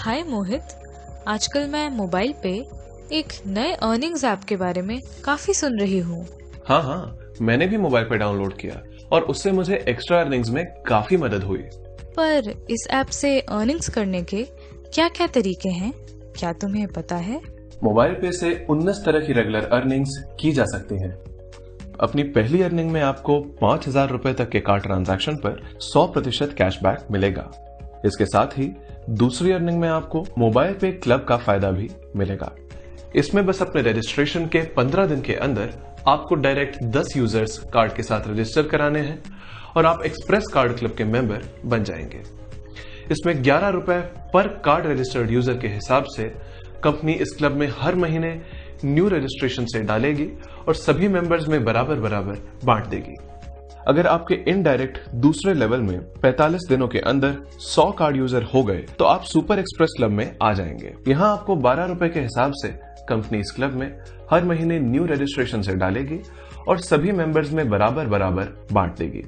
हाय मोहित, आजकल मैं मोबाइल पे एक नए अर्निंग्स ऐप के बारे में काफी सुन रही हूँ। हाँ, मैंने भी मोबाइल पे डाउनलोड किया और उससे मुझे एक्स्ट्रा अर्निंग्स में काफी मदद हुई। पर इस ऐप से अर्निंग्स करने के क्या-क्या तरीके हैं, क्या तुम्हें पता है? मोबाइल पे से 19 तरह की रेगुलर अर्निंग्स की जा सकती हैं। अपनी पहली अर्निंग में आपको 5,000 रुपए तक के कार्ड ट्रांजैक्शन पर 100% कैशबैक मिलेगा। इसके साथ ही दूसरी अर्निंग में आपको मोबाइल पे क्लब का फायदा भी मिलेगा। इसमें बस अपने रजिस्ट्रेशन के 15 दिन के अंदर आपको डायरेक्ट 10 यूजर्स कार्ड के साथ रजिस्टर कराने हैं और आप एक्सप्रेस कार्ड क्लब के मेंबर बन जाएंगे। इसमें 11 रुपए पर कार्ड रजिस्टर्ड यूजर के हिसाब से कंपनी इस क्लब में हर महीने न्यू रजिस्ट्रेशन से डालेगी और सभी मेंबर्स में बराबर बराबर बांट देगी। अगर आपके इनडायरेक्ट दूसरे लेवल में 45 दिनों के अंदर 100 कार्ड यूजर हो गए तो आप सुपर एक्सप्रेस क्लब में आ जाएंगे। यहाँ आपको 12 रुपए के हिसाब से कंपनी इस क्लब में हर महीने न्यू रजिस्ट्रेशन से डालेगी और सभी मेंबर्स में बराबर बराबर बांट देगी।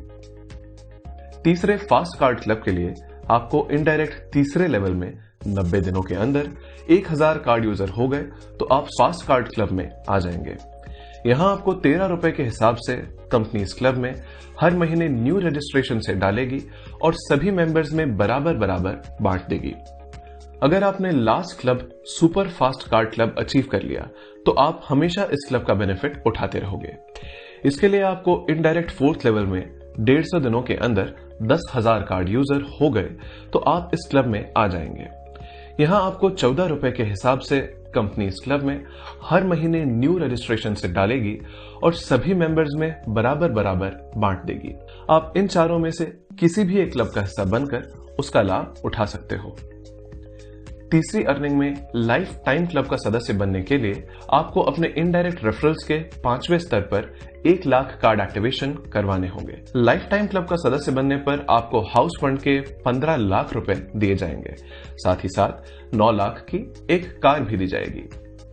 तीसरे फास्ट कार्ड क्लब के लिए आपको इनडायरेक्ट तीसरे लेवल में 90 दिनों के अंदर 1000 कार्ड यूजर हो गए तो आप फास्ट कार्ड क्लब में आ जाएंगे। यहाँ आपको 13 रुपए के हिसाब से कंपनी इस क्लब में हर महीने न्यू रजिस्ट्रेशन से डालेगी और सभी मेंबर्स में बराबर बराबर बांट देगी। अगर आपने last club super fast card club achieve कर लिया तो आप हमेशा इस क्लब का बेनिफिट उठाते रहोगे। इसके लिए आपको इनडायरेक्ट फोर्थ लेवल में 150 दिनों के अंदर 10,000 कार्ड यूजर हो गए तो आप इस क्लब में आ जाएंगे। यहाँ आपको 14 रुपए के हिसाब से कंपनी इस क्लब में हर महीने न्यू रजिस्ट्रेशन से डालेगी और सभी मेंबर्स में बराबर बराबर बांट देगी। आप इन चारों में से किसी भी एक क्लब का हिस्सा बनकर उसका लाभ उठा सकते हो। तीसरी अर्निंग में लाइफ टाइम क्लब का सदस्य बनने के लिए आपको अपने इनडायरेक्ट रेफरल्स के 5वें स्तर पर 1 लाख कार्ड एक्टिवेशन करवाने होंगे। लाइफ टाइम क्लब का सदस्य बनने पर आपको हाउस फंड के 15 लाख रुपए दिए जाएंगे। साथ ही साथ 9 लाख की एक कार भी दी जाएगी।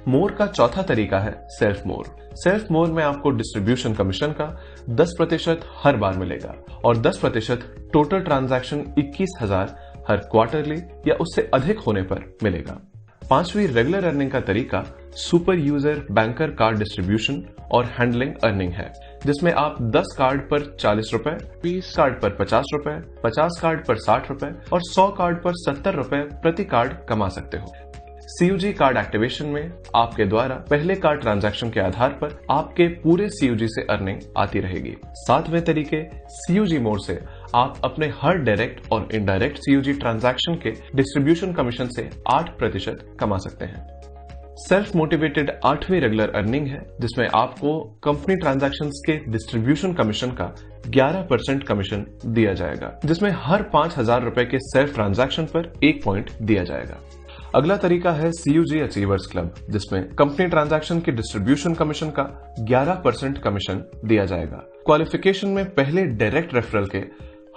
मोर का चौथा तरीका है सेल्फ मोर। सेल्फ मोर में आपको डिस्ट्रीब्यूशन कमीशन का 10% हर बार मिलेगा और 10% टोटल ट्रांजैक्शन 21,000 हर क्वार्टरली या उससे अधिक होने पर मिलेगा। पांचवी रेगुलर अर्निंग का तरीका super user banker card distribution और हैंडलिंग अर्निंग है, जिसमें आप 10 कार्ड पर 40 रुपए, 20 कार्ड पर 50 रुपए, 50 कार्ड पर 60 रुपए और 100 कार्ड पर 70 रुपए प्रति कार्ड कमा सकते हो। सीयूजी कार्ड एक्टिवेशन में आपके द्वारा पहले कार्ड ट्रांजैक्शन के आधार पर आपके पूरे सीयूजी से अर्निंग आती रहेगी। सातवें तरीके सीयूजी मोड से आप अपने हर डायरेक्ट और इनडायरेक्ट सीयूजी ट्रांजैक्शन के डिस्ट्रीब्यूशन कमीशन से 8% कमा सकते हैं। सेल्फ मोटिवेटेड 8वीं रेगुलर अर्निंग है, जिसमें आपको कंपनी ट्रांजैक्शंस के डिस्ट्रीब्यूशन कमीशन का 11% कमीशन दिया जाएगा, जिसमें हर 5,000 रुपए के सेल्फ ट्रांजैक्शन पर 1 पॉइंट दिया जाएगा। अगला तरीका है सीयूजी अचीवर्स क्लब, जिसमें कंपनी ट्रांजैक्शन के डिस्ट्रीब्यूशन कमीशन का 11% कमीशन दिया जाएगा। क्वालिफिकेशन में पहले डायरेक्ट रेफरल के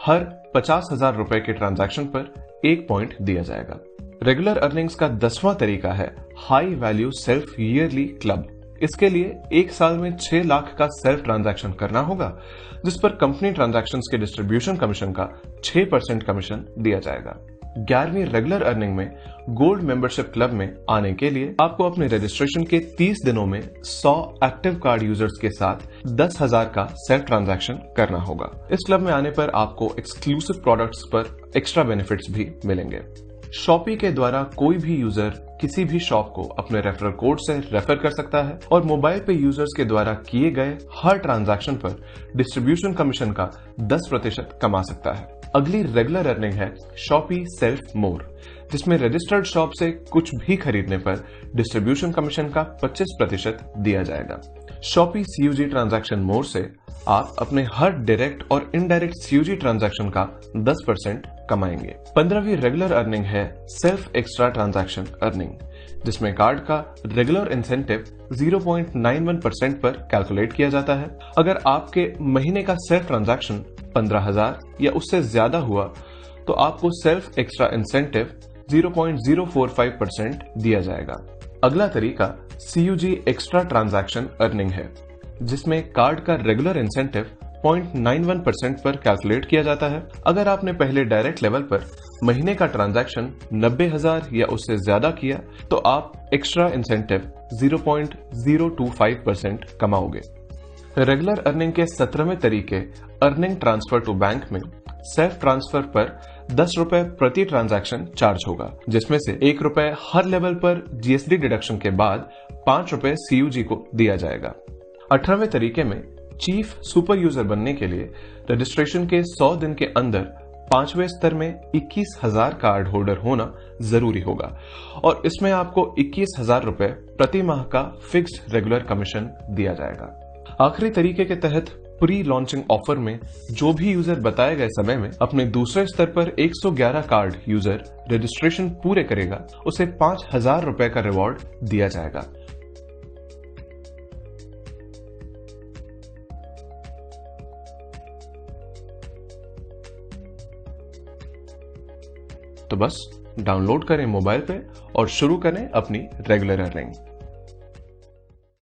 हर 50,000 रुपए के ट्रांजैक्शन पर 1 पॉइंट दिया जाएगा। रेगुलर अर्निंग्स का 10वां तरीका है high value self yearly club. इसके लिए 1 साल में 6 लाख का सेल्फ ट्रांजैक्शन करना होगा, जिस पर कंपनी ट्रांजैक्शंस के डिस्ट्रीब्यूशन कमीशन का 6% कमीशन दिया जाएगा। 11वीं रेगुलर अर्निंग में गोल्ड मेंबरशिप क्लब में आने के लिए आपको अपने रजिस्ट्रेशन के 30 दिनों में 100 एक्टिव कार्ड यूजर्स के साथ 10,000 का सेल्फ ट्रांजैक्शन करना होगा। इस क्लब में आने पर आपको एक्सक्लूसिव प्रोडक्ट्स पर एक्स्ट्रा बेनिफिट्स भी मिलेंगे। शॉपी के द्वारा कोई भी यूजर किसी भी शॉप को अपने रेफरल कोड से रेफर कर सकता है और मोबाइल पे यूजर्स के द्वारा किए गए हर ट्रांजैक्शन पर डिस्ट्रीब्यूशन कमीशन का 10% कमा सकता है। अगली रेगुलर अर्निंग है शॉपी सेल्फ मोर, जिसमें रजिस्टर्ड शॉप से कुछ भी खरीदने पर डिस्ट्रीब्यूशन कमीशन का 25% दिया जाएगा। शॉपी सीयूजी ट्रांजैक्शन मोर से आप अपने हर डायरेक्ट और इनडायरेक्ट सीयूजी ट्रांजैक्शन का 10% कमाएंगे। 15वीं रेगुलर अर्निंग है सेल्फ एक्स्ट्रा ट्रांजैक्शन अर्निंग, जिसमें कार्ड का रेगुलर इंसेंटिव 0.91% पर कैलकुलेट किया जाता है। अगर आपके महीने का सेल्फ ट्रांजैक्शन 15,000 या उससे ज्यादा हुआ तो आपको सेल्फ एक्स्ट्रा इंसेंटिव 0.045% दिया जाएगा। अगला तरीका सीयूजी एक्स्ट्रा ट्रांजैक्शन अर्निंग है, जिसमें कार्ड का रेगुलर इंसेंटिव 0.91% पर कैलकुलेट किया जाता है। अगर आपने पहले डायरेक्ट लेवल पर महीने का ट्रांजैक्शन 90,000 या उससे ज्यादा किया तो आप एक्स्ट्रा इंसेंटिव 0.025% कमाओगे। रेगुलर अर्निंग के 17वें तरीके अर्निंग ट्रांसफर टू बैंक में सेल्फ ट्रांसफर पर 10 रुपए प्रति ट्रांजैक्शन चार्ज होगा, जिसमें से 1 रुपए हर लेवल पर जीएसटी डिडक्शन के बाद 5 रुपए सीयूजी को दिया जाएगा। 18वें तरीके में चीफ सुपर यूजर बनने के लिए रजिस्ट्रेशन के 100 दिन के अंदर 5वें स्तर में 21,000 कार्ड होल्डर होना जरूरी होगा और इसमें आपको 21,000 रुपए प्रति माह का फिक्स्ड रेगुलर कमीशन दिया जाएगा। आखिरी तरीके के तहत प्री लॉन्चिंग ऑफर में जो भी यूजर बताए गए समय में अपने दूसरे स्तर पर 111 कार्ड यूजर रजिस्ट्रेशन पूरे करेगा, उसे 5,000 रुपए का रिवॉर्ड दिया जाएगा। तो बस डाउनलोड करें मोबाइल पे और शुरू करें अपनी रेगुलर अर्निंग।